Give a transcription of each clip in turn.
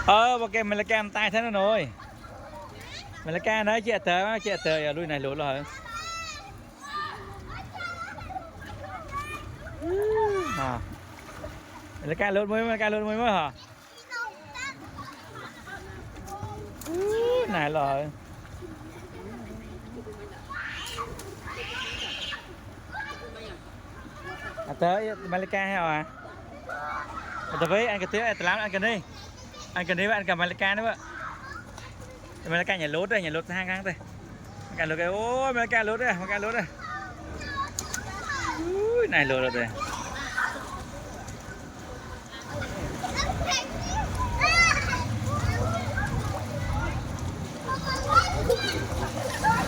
Ok mình là cam tay thế nó rồi mình là ca nói chị tớ lui này lỗ rồi mình là ca lỗ mới hả này rồi tới Malika hả tớ với anh cái tiếng làm anh cần đi anh cầm Malika nữa vậy Malika nhà lốt hai ngang đây Malika lốt cái ôi Malika lốt đây này lốt rồi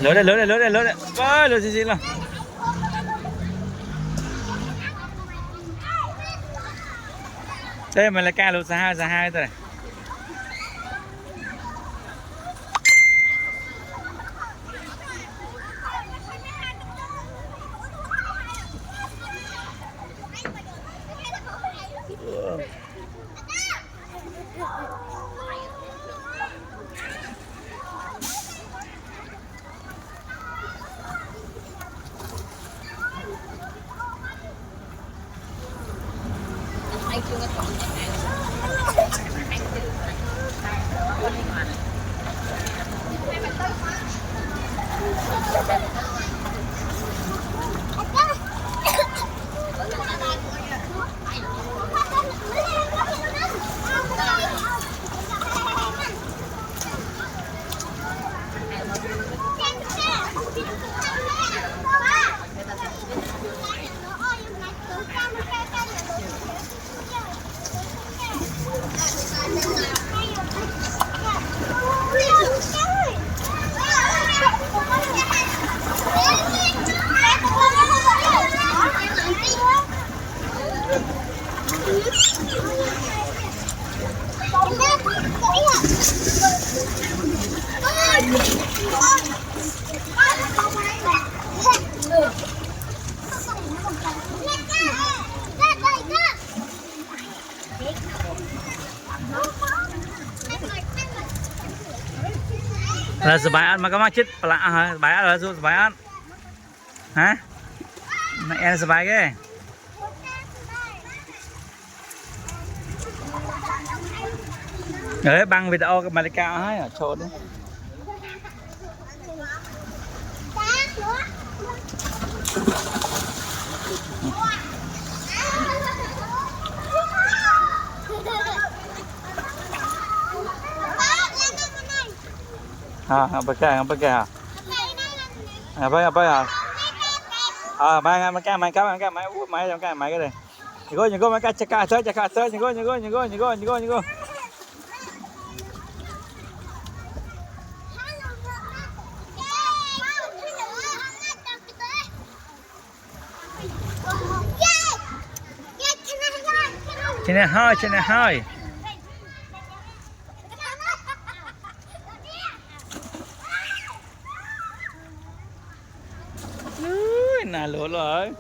lốt đây ôi lốt gì luôn đây Malika lốt ra hai rồi là sebayan maka masjid pelak sebayan là sebayan hả mẹ em sebay cái đấy băng video cái Malika ấy ở chỗ đấy apa kah apa main cái này nhego main cái cakap tới nhego trên này hơi nè lụa rồi